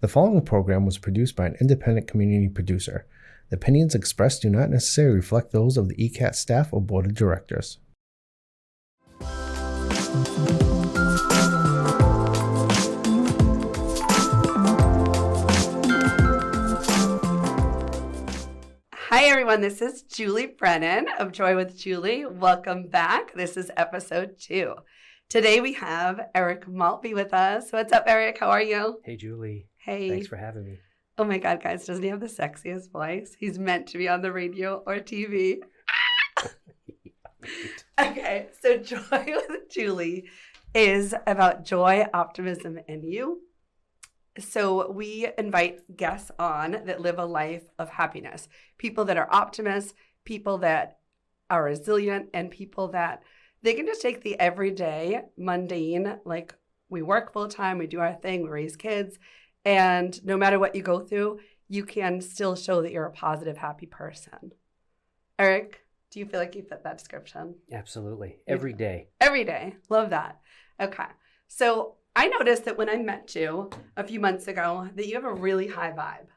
The following program was produced by an independent community producer. The opinions expressed do not necessarily reflect those of the ECAT staff or board of directors. Hi everyone, this is Julie Brennan of Joy with Julie. Welcome back. This is episode 2. Today we have Erik Maltby with us. What's up, Erik? How are you? Hey, Julie. Hey. Thanks for having me. Oh my God, guys, doesn't he have the sexiest voice? He's meant to be on the radio or TV. Okay, so Joy with Julie is about joy, optimism, and you. So we invite guests on that live a life of happiness. People that are optimists, people that are resilient, and people that they can just take the everyday, mundane, like we work full time, we do our thing, we raise kids, and no matter what you go through, you can still show that you're a positive, happy person. Erik, do you feel like you fit that description? Absolutely. Every day. Every day. Love that. Okay. So I noticed that when I met you a few months ago that you have a really high vibe.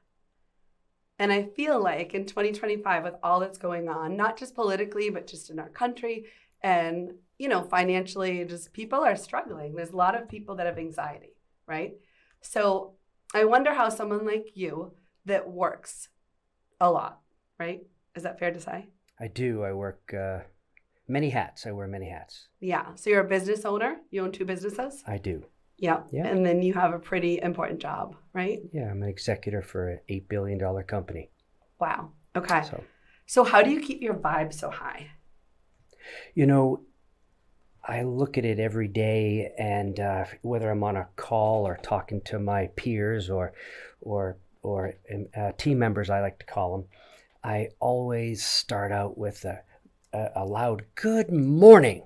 And I feel like in 2025 with all that's going on, not just politically, but just in our country and, financially, just people are struggling. There's a lot of people that have anxiety, right? So I wonder how someone like you that works a lot, right? Is that fair to say? I do. I work many hats. I wear many hats. Yeah. So you're a business owner. You own 2 businesses? I do. Yeah. Yeah. And then you have a pretty important job, right? Yeah, I'm an executor for an $8 billion company. Wow. Okay. So how do you keep your vibe so high? I look at it every day, and whether I'm on a call or talking to my peers or team members, I like to call them, I always start out with a loud "Good morning."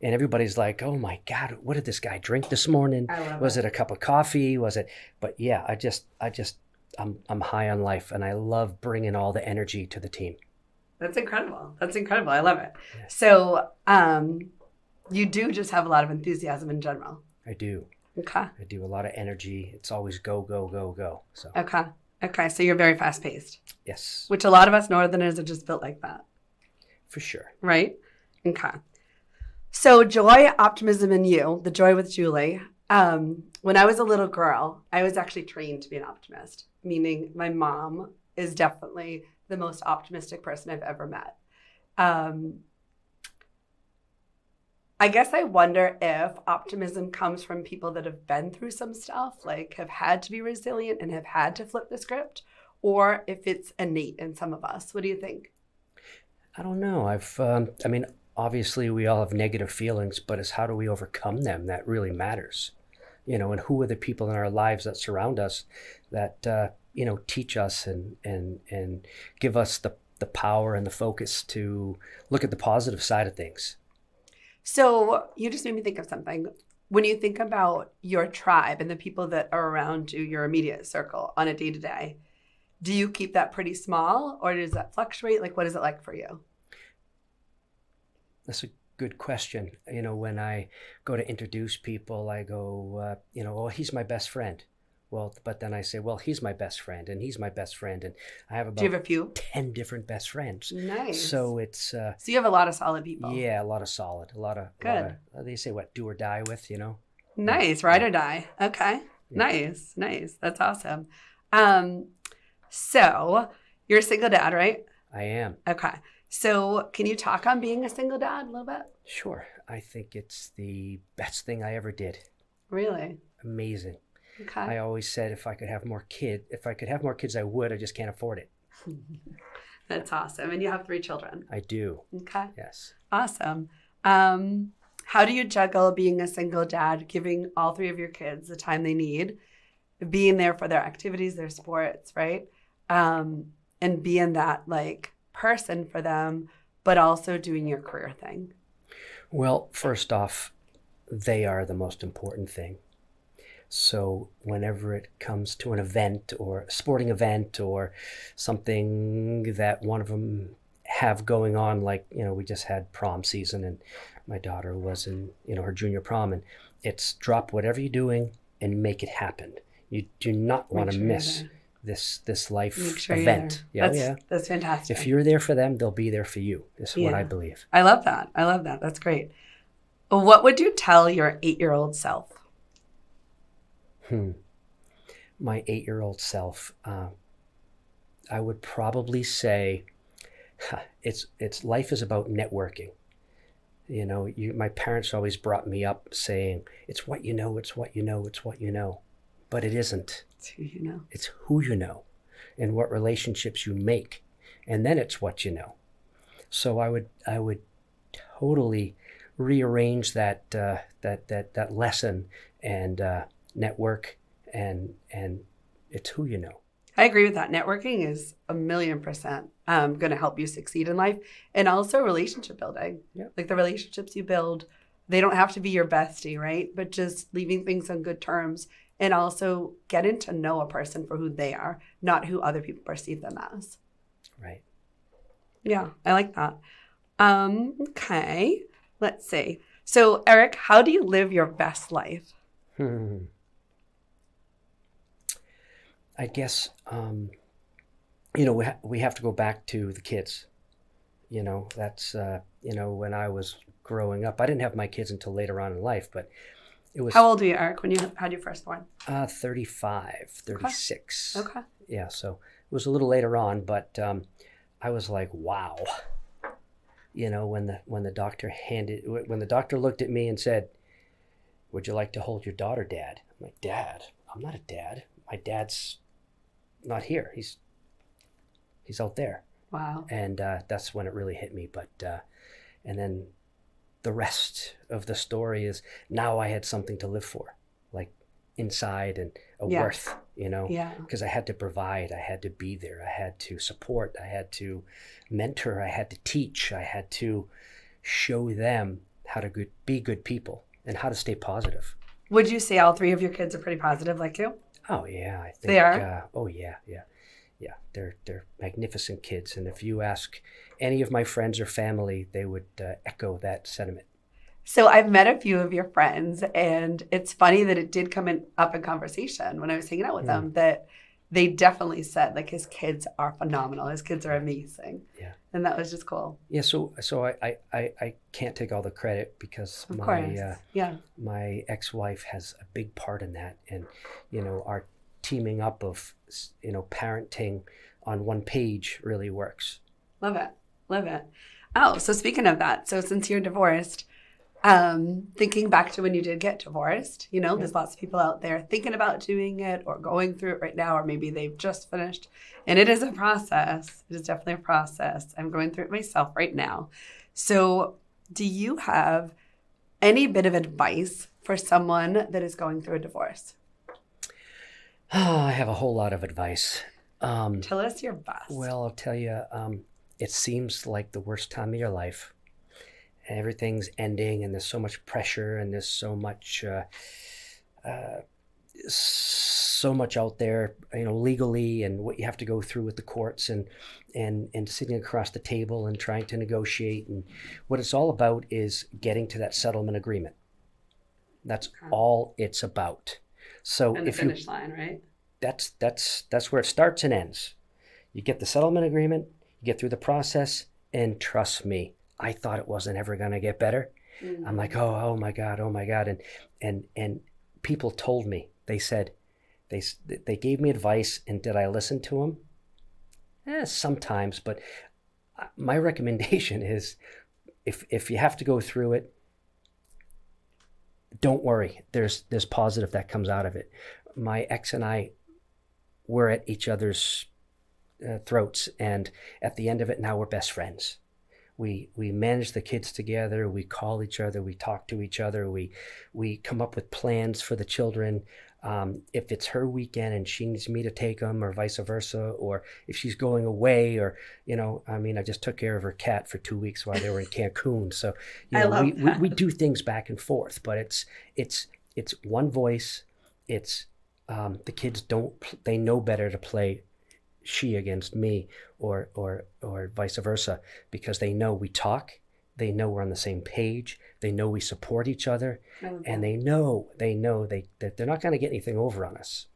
And everybody's like, "Oh my God, what did this guy drink this morning? Was it a cup of coffee? Was it?" But yeah, I'm high on life, and I love bringing all the energy to the team. That's incredible. I love it. Yeah. So, you do just have a lot of enthusiasm in general. I do. Okay. I do a lot of energy. It's always go, go, go, go. So. Okay. So you're very fast paced. Yes. Which a lot of us Northerners are just built like that. For sure. Right? Okay. So joy, optimism, and you, the Joy with Julie. When I was a little girl, I was actually trained to be an optimist, meaning my mom is definitely the most optimistic person I've ever met. I guess I wonder if optimism comes from people that have been through some stuff, like have had to be resilient and have had to flip the script, or if it's innate in some of us. What do you think? I don't know. Obviously we all have negative feelings, but it's how do we overcome them that really matters. And who are the people in our lives that surround us that, teach us and give us the power and the focus to look at the positive side of things. So you just made me think of something. When you think about your tribe and the people that are around you, your immediate circle on a day-to-day, do you keep that pretty small or does that fluctuate? Like, what is it like for you? That's a good question. When I go to introduce people, I go, "Oh, he's my best friend." Well, but then I say, "Well, he's my best friend, and he's my best friend," and I have about Do you have a few? 10 different best friends. Nice. So it's so you have a lot of solid people. Yeah, a lot of solid, Good. They say what, do or die with, Nice, ride or die. Okay, yeah. Nice. That's awesome. So you're a single dad, right? I am. Okay. So can you talk on being a single dad a little bit? Sure. I think it's the best thing I ever did. Really? Amazing. Okay. I always said if I could have more kids, I would. I just can't afford it. That's awesome. And you have 3 children. I do. Okay. Yes. Awesome. How do you juggle being a single dad, giving all 3 of your kids the time they need, being there for their activities, their sports, right? And being that person for them, but also doing your career thing? Well, first off, they are the most important thing. So whenever it comes to an event or a sporting event or something that one of them have going on, we just had prom season and my daughter was in, her junior prom, and it's drop whatever you're doing and make it happen. You do not want to sure you're miss there. this life Make sure event. you're there. Yeah. That's fantastic. If you're there for them, they'll be there for you, is what I believe. I love that. I love that. That's great. What would you tell your 8-year-old self? My 8-year-old self, I would probably say it's life is about networking. You know, my parents always brought me up saying, it's what you know, it's what you know, it's what you know. But it isn't. It's who you know. It's who you know and what relationships you make. And then it's what you know. So I would totally rearrange that lesson and network and it's who you know. I agree with that. Networking is 1,000,000% going to help you succeed in life, and also relationship building. Yeah. Like the relationships you build, they don't have to be your bestie, right? But just leaving things on good terms, and also getting to know a person for who they are, not who other people perceive them as. Right. Yeah, I like that. Okay, let's see. So, Erik, how do you live your best life? I guess, you know, we have to go back to the kids. You know, that's, you know, when I was growing up, I didn't have my kids until later on in life, but it was... How old were you, Erik, when you had your first one? 35, 36. Okay. Yeah, so it was a little later on, but I was like, wow. You know, when the doctor looked at me and said, "Would you like to hold your daughter, Dad?" I'm like, "Dad? I'm not a dad. My dad's not here. He's out there." Wow. And that's when it really hit me. But and then the rest of the story is now I had something to live for, like inside and a worth, you know, because I had to provide, I had to be there, I had to support, I had to mentor, I had to teach, I had to show them how to be good people and how to stay positive. Would you say all 3 of your kids are pretty positive like you? Oh yeah, I think they are. Oh yeah. They're magnificent kids, and if you ask any of my friends or family, they would echo that sentiment. So I've met a few of your friends, and it's funny that it did come up in conversation when I was hanging out with them that they definitely said like his kids are phenomenal, his kids are amazing. Yeah, and that was just cool. Yeah, so I can't take all the credit because my ex-wife has a big part in that, and you know our teaming up of parenting on one page really works. Love it. Oh, so speaking of that, so since you're divorced, thinking back to when you did get divorced, there's lots of people out there thinking about doing it or going through it right now, or maybe they've just finished, and it is a process. It is definitely a process. I'm going through it myself right now. So do you have any bit of advice for someone that is going through a divorce? I have a whole lot of advice. Tell us your best. Well, I'll tell you, it seems like the worst time of your life. Everything's ending, and there's so much pressure, and there's so much out there, legally, and what you have to go through with the courts, and sitting across the table and trying to negotiate. And what it's all about is getting to that settlement agreement. That's all it's about. So and the finish line, right? That's where it starts and ends. You get the settlement agreement, you get through the process, and trust me, I thought it wasn't ever going to get better. Mm-hmm. I'm like, oh my God. And people told me, they said, they gave me advice, and did I listen to them? Sometimes, but my recommendation is if you have to go through it, don't worry. There's positive that comes out of it. My ex and I were at each other's throats, and at the end of it, now we're best friends. We manage the kids together. We call each other. We talk to each other. We come up with plans for the children. If it's her weekend and she needs me to take them, or vice versa, or if she's going away, or I just took care of her cat for 2 weeks while they were in Cancun. So we do things back and forth, but it's one voice. It's the kids they know better to play she against me, or vice versa, because they know we talk, they know we're on the same page, they know we support each other, and they know that they're not going to get anything over on us.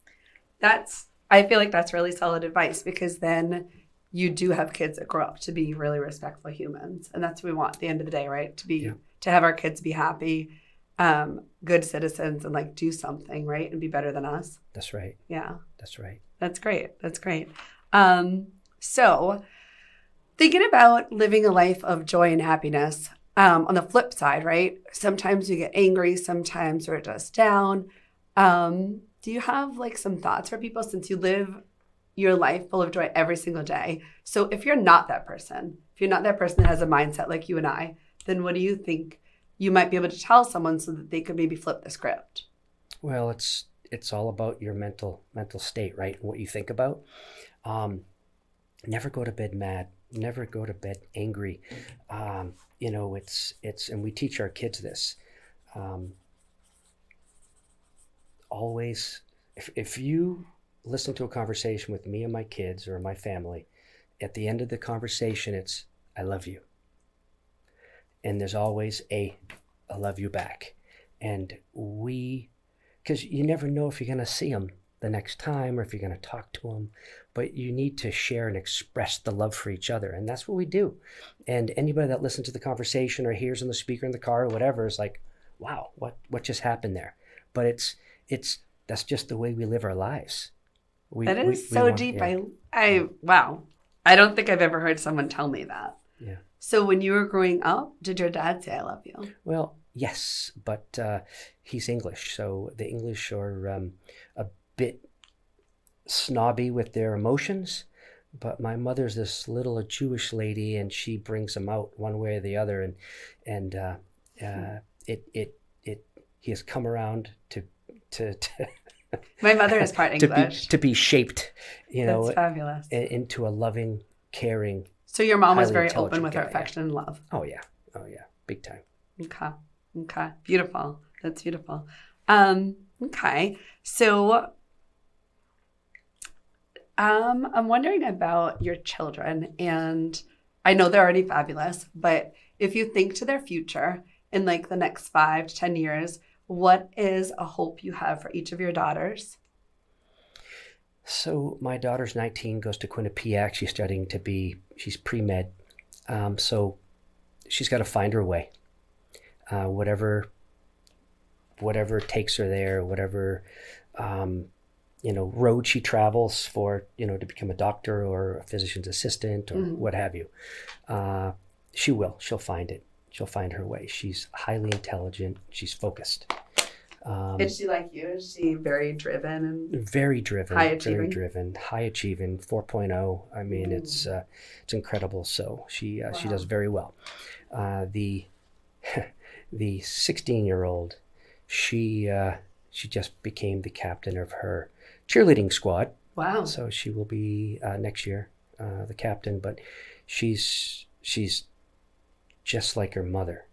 I feel like that's really solid advice, because then you do have kids that grow up to be really respectful humans. And that's what we want at the end of the day, right? To have our kids be happy, good citizens, and like do something, right? And be better than us. That's right. Yeah. That's right. That's great. That's great. So thinking about living a life of joy and happiness, on the flip side, right? Sometimes we get angry, sometimes we're just down. Do you have like some thoughts for people, since you live your life full of joy every single day? So if you're not that person, that has a mindset like you and I, then what do you think you might be able to tell someone so that they could maybe flip the script? Well, it's all about your mental state, right? And what you think about. Never go to bed mad. Never go to bed angry. It's and we teach our kids this. Always, if you listen to a conversation with me and my kids or my family, at the end of the conversation, it's, I love you. And there's always I love you back. And because you never know if you're going to see them the next time or if you're going to talk to them, but you need to share and express the love for each other. And that's what we do. And anybody that listens to the conversation or hears on the speaker in the car or whatever is like, wow, what just happened there? But that's just the way we live our lives. That is so deep. Yeah. Wow. I don't think I've ever heard someone tell me that. Yeah. So when you were growing up, did your dad say I love you? Well, yes, but he's English, so the English are a bit snobby with their emotions. But my mother's this little Jewish lady, and she brings them out one way or the other, and he has come around to My mother is part English. to be shaped, That's fabulous. into a loving, caring. So your mom was very open with her affection and love. Oh yeah, big time. Okay, beautiful. That's beautiful. Okay, so I'm wondering about your children, and I know they're already fabulous, but if you think to their future in like the next 5 to 10 years, what is a hope you have for each of your daughters? So my daughter's 19, goes to Quinnipiac. She's pre-med. So she's got to find her way. Whatever takes her there, whatever, road she travels for, to become a doctor or a physician's assistant or what have you. She'll find it. She'll find her way. She's highly intelligent. She's focused. Is she like you? Is she very driven and very driven, high achieving? Very driven, high achieving, 4.0. I mean, it's incredible. So she does very well. The 16-year-old, she just became the captain of her cheerleading squad. Wow! So she will be next year the captain, but she's just like her mother,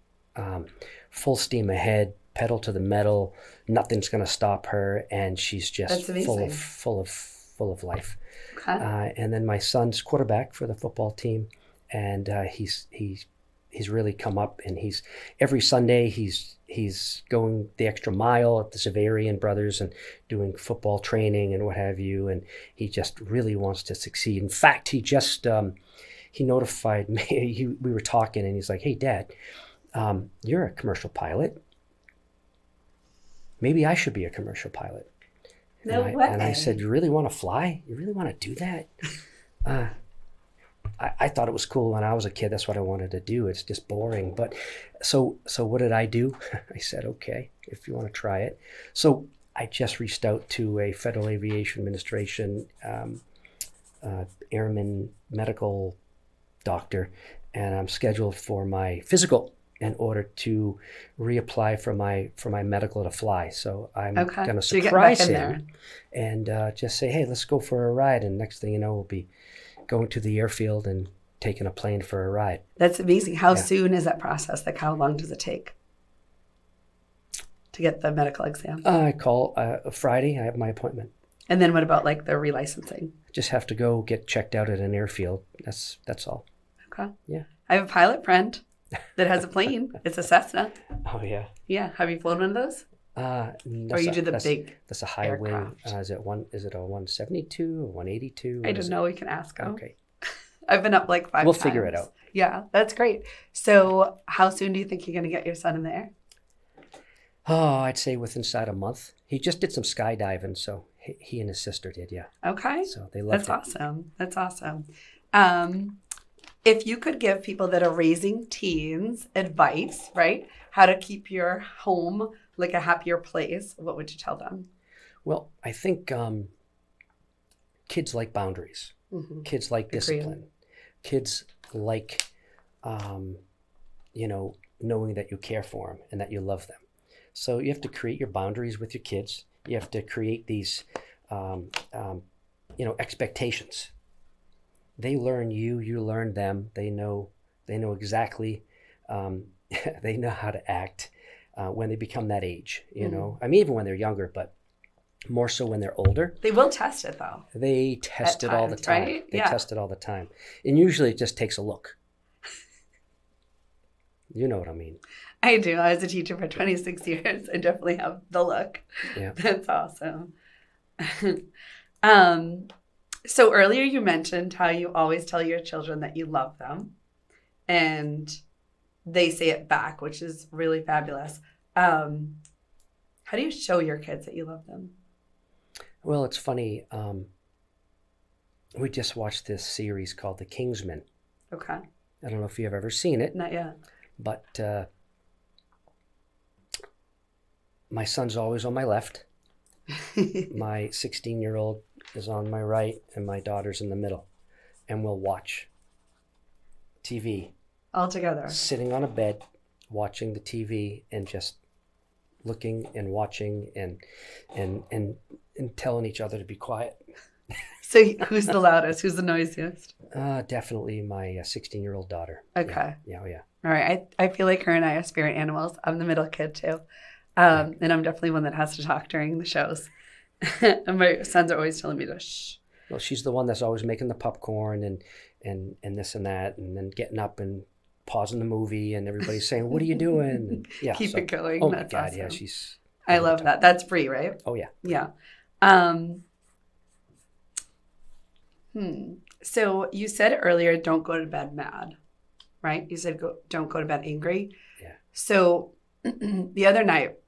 full steam ahead. Pedal to the metal, nothing's going to stop her, and she's just full of life. Okay. And then my son's quarterback for the football team, and he's really come up, and every Sunday he's going the extra mile at the Zavarian Brothers and doing football training and what have you, and he just really wants to succeed. In fact, he just he notified me. We were talking, and he's like, "Hey, Dad, you're a commercial pilot. Maybe I should be a commercial pilot." No way. And I said, "You really want to fly? You really want to do that?" I thought it was cool when I was a kid. That's what I wanted to do. It's just boring. But so what did I do? I said, okay, if you want to try it. So I just reached out to a Federal Aviation Administration airman medical doctor, and I'm scheduled for my physical in order to reapply for my medical to fly. So I'm going to surprise him and just say, hey, let's go for a ride. And next thing you know, we'll be going to the airfield and taking a plane for a ride. That's amazing. How soon is that process? Like, how long does it take to get the medical exam? I call Friday. I have my appointment. And then what about like the relicensing? Just have to go get checked out at an airfield. That's all. Okay. Yeah. I have a pilot friend that has a plane. It's a Cessna. Oh, yeah. Yeah. Have you flown one of those? Or you do the big That's a high wing. aircraft. Is it a 172 or 182? I don't know. We can ask them. Okay. I've been up like 5 We'll times. figure it out. Yeah, that's great. So how soon do you think you're going to get your son in the air? Oh, I'd say inside a month. He just did some skydiving, so he and his sister did, yeah. Okay. So they loved That's it. awesome. That's awesome. If you could give people that are raising teens advice, right? How to keep your home like a happier place, what would you tell them? Well, I think kids like boundaries. Mm-hmm. Kids like discipline. Kids like, knowing that you care for them and that you love them. So you have to create your boundaries with your kids. You have to create these, expectations. They learn you, you learn them. They know exactly, they know how to act when they become that age, I mean, even when they're younger, but more so when they're older. They will test it though. They test it all the time. Right? They test it all the time. And usually it just takes a look. You know what I mean. I do. I was a teacher for 26 years. I definitely have the look. Yeah. That's awesome. So earlier you mentioned how you always tell your children that you love them and they say it back, which is really fabulous. How do you show your kids that you love them? Well, it's funny. We just watched this series called The Kingsman. Okay. I don't know if you've ever seen it. Not yet. But my son's always on my left. My 16-year-old is on my right, and my daughter's in the middle. And we'll watch TV. All together. Sitting on a bed, watching the TV, and just looking and watching and telling each other to be quiet. So who's the loudest? Who's the noisiest? Definitely my 16-year-old daughter. Okay. Yeah. Oh, yeah. All right. I feel like her and I are spirit animals. I'm the middle kid too. And I'm definitely one that has to talk during the shows. And my sons are always telling me to shh. Well, she's the one that's always making the popcorn and this and that, and then getting up and pausing the movie, and everybody's saying, "What are you doing?" And, yeah, Keep it going. Oh That's my God, awesome. yeah, she's. I love that. That's free, right? Oh yeah. Yeah. So you said earlier, don't go to bed mad, right? You said don't go to bed angry. Yeah. So the other night,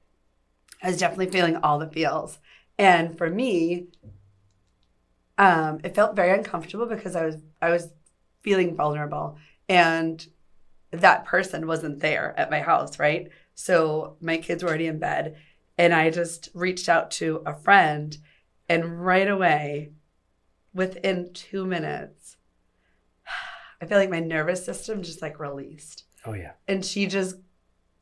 I was definitely feeling all the feels. And for me, it felt very uncomfortable because I was feeling vulnerable, and that person wasn't there at my house, right? So my kids were already in bed, and I just reached out to a friend, and right away, within 2 minutes, I feel like my nervous system just like released. Oh yeah. And she just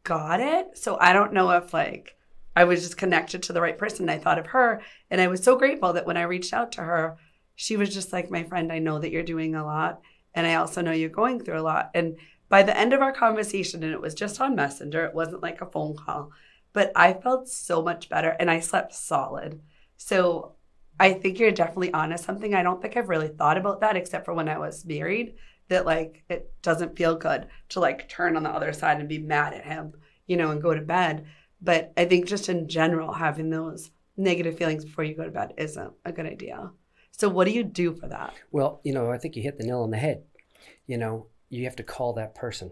got it. So I don't know if like I was just connected to the right person. I thought of her, and I was so grateful that when I reached out to her, she was just like, my friend, I know that you're doing a lot, and I also know you're going through a lot. And by the end of our conversation, and it was just on Messenger, it wasn't like a phone call, but I felt so much better, and I slept solid. So I think you're definitely onto something. I don't think I've really thought about that except for when I was married, that like it doesn't feel good to like turn on the other side and be mad at him, and go to bed. But I think just in general, having those negative feelings before you go to bed isn't a good idea. So what do you do for that? Well, I think you hit the nail on the head. You have to call that person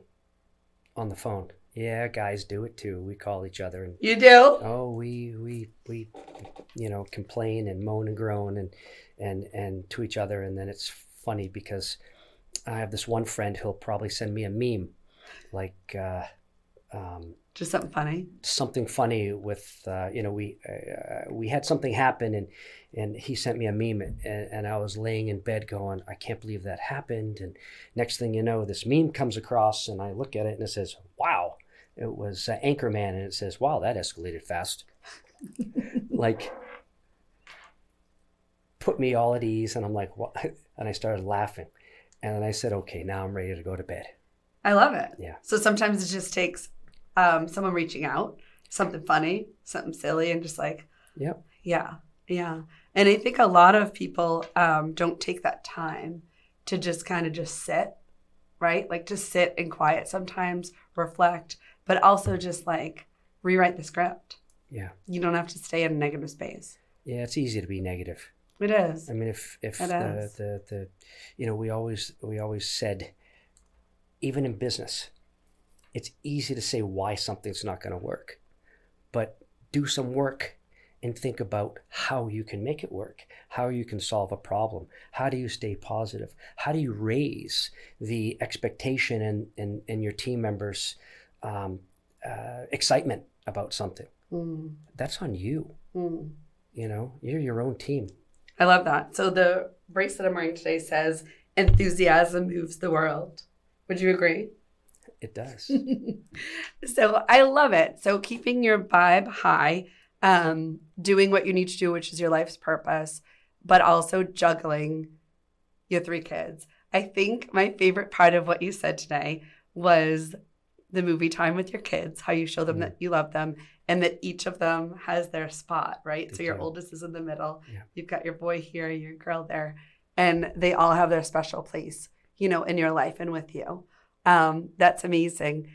on the phone. Yeah, guys do it too. We call each other. And, you do? Oh, we complain and moan and groan and to each other. And then it's funny because I have this one friend who'll probably send me a meme like just something funny. Something funny with we had something happen and he sent me a meme and I was laying in bed going, I can't believe that happened. And next thing you know, this meme comes across and I look at it and it says, wow. It was Anchorman, and it says, wow, that escalated fast. Like, put me all at ease. And I'm like, what? And I started laughing. And then I said, okay, now I'm ready to go to bed. I love it. Yeah. So sometimes it just takes someone reaching out, something funny, something silly, and just like, yep. Yeah. And I think a lot of people don't take that time to just kind of just sit, right? Like just sit in quiet sometimes, reflect, but also just like rewrite the script. Yeah. You don't have to stay in a negative space. Yeah, it's easy to be negative. It is. I mean, if It the you know, we always said, even in business, it's easy to say why something's not going to work, but do some work and think about how you can make it work, how you can solve a problem, how do you stay positive, how do you raise the expectation and your team members' excitement about something. That's on you. You know, you're your own team. I love that. So the bracelet I'm wearing today says, "Enthusiasm moves the world." Would you agree? It does. So I love it. So keeping your vibe high, doing what you need to do, which is your life's purpose, but also juggling your 3 kids. I think my favorite part of what you said today was the movie time with your kids, how you show them that you love them and that each of them has their spot, right? So your oldest is in the middle. Yeah. You've got your boy here, your girl there, and they all have their special place, you know, in your life and with you. That's amazing.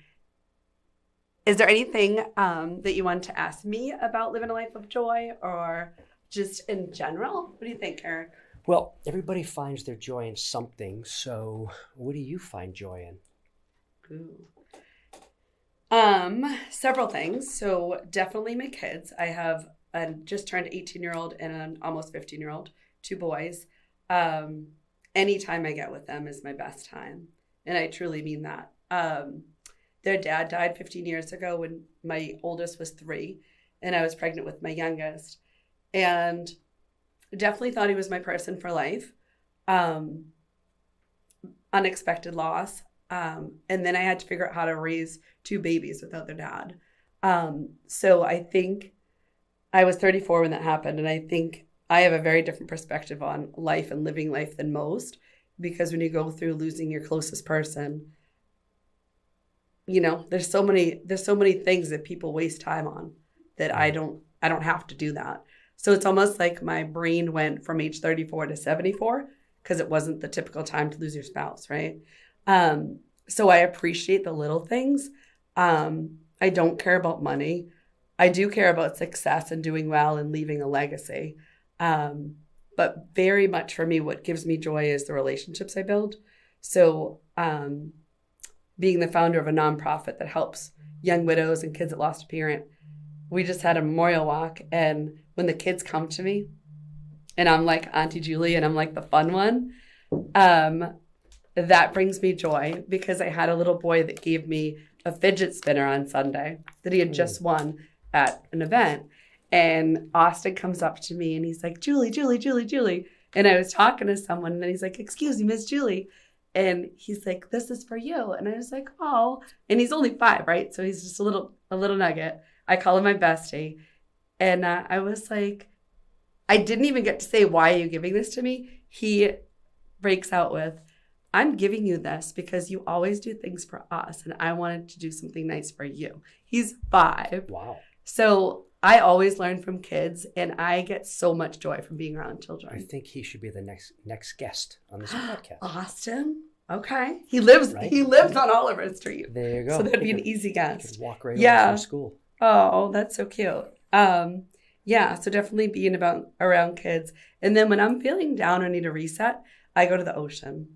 Is there anything that you want to ask me about living a life of joy or just in general? What do you think, Erik? Well, everybody finds their joy in something. So what do you find joy in? Ooh. Several things. So definitely my kids. I have a just turned 18-year-old and an almost 15-year-old, 2 boys. Anytime I get with them is my best time. And I truly mean that. Their dad died 15 years ago when my oldest was 3 and I was pregnant with my youngest. And definitely thought he was my person for life. Unexpected loss. And then I had to figure out how to raise 2 babies without their dad. So I think I was 34 when that happened. And I think I have a very different perspective on life and living life than most, because when you go through losing your closest person, you know, there's so many things that people waste time on that I don't have to do that. So it's almost like my brain went from age 34 to 74 because it wasn't the typical time to lose your spouse, right? So I appreciate the little things. I don't care about money. I do care about success and doing well and leaving a legacy. But very much for me, what gives me joy is the relationships I build. So being the founder of a nonprofit that helps young widows and kids that lost a parent, we just had a memorial walk. And when the kids come to me and I'm like Auntie Julie and I'm like the fun one, that brings me joy, because I had a little boy that gave me a fidget spinner on Sunday that he had just won at an event. And Austin comes up to me and he's like, Julie. And I was talking to someone and then he's like, excuse me, Miss Julie. And he's like, this is for you. And I was like, oh, and he's only 5, right? So he's just a little nugget. I call him my bestie. And I was like, I didn't even get to say, why are you giving this to me? He breaks out with, I'm giving you this because you always do things for us. And I wanted to do something nice for you. He's 5. Wow. So I always learn from kids, and I get so much joy from being around children. I think he should be the next guest on this podcast. Austin? Okay. He lives on Oliver Street. There you go. So that'd be an easy guest. Could walk right over from school. Oh, that's so cute. Yeah, so definitely being around kids. And then when I'm feeling down or need a reset, I go to the ocean.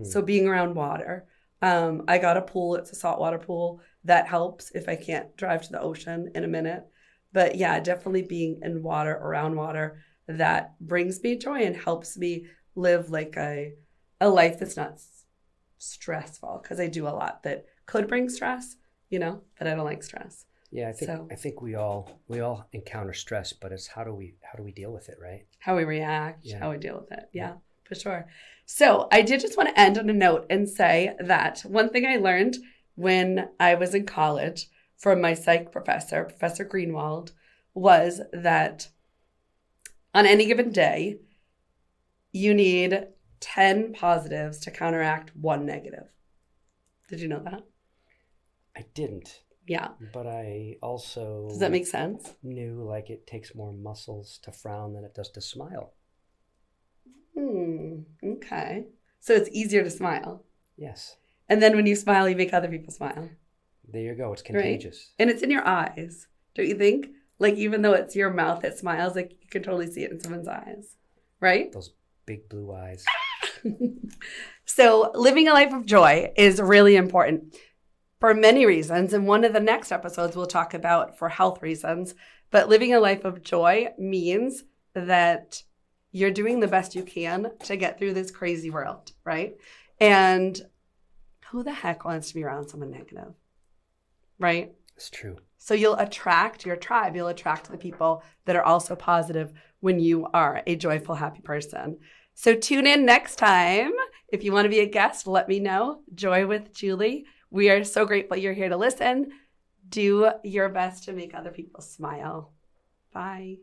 So being around water. I got a pool. It's a saltwater pool. That helps if I can't drive to the ocean in a minute. But yeah, definitely being in water, around water, that brings me joy and helps me live like a life that's not stressful, because I do a lot that could bring stress, you know, but I don't like stress. Yeah, I think we all encounter stress, but it's how do we deal with it, right? How we react, how we deal with it. Yeah, for sure. So I did just want to end on a note and say that one thing I learned when I was in college from my psych professor, Professor Greenwald, was that on any given day, you need 10 positives to counteract 1 negative. Did you know that? I didn't. Yeah. But I also... Does that make sense? Knew like it takes more muscles to frown than it does to smile. Okay. So it's easier to smile. Yes. And then when you smile, you make other people smile. There you go. It's contagious. Right? And it's in your eyes, don't you think? Like, even though it's your mouth that smiles, like you can totally see it in someone's eyes, right? Those big blue eyes. So living a life of joy is really important for many reasons. And one of the next episodes we'll talk about for health reasons. But living a life of joy means that you're doing the best you can to get through this crazy world, right? And who the heck wants to be around someone negative, right? It's true. So you'll attract your tribe. You'll attract the people that are also positive when you are a joyful, happy person. So tune in next time. If you want to be a guest, let me know. Joy with Julie. We are so grateful you're here to listen. Do your best to make other people smile. Bye.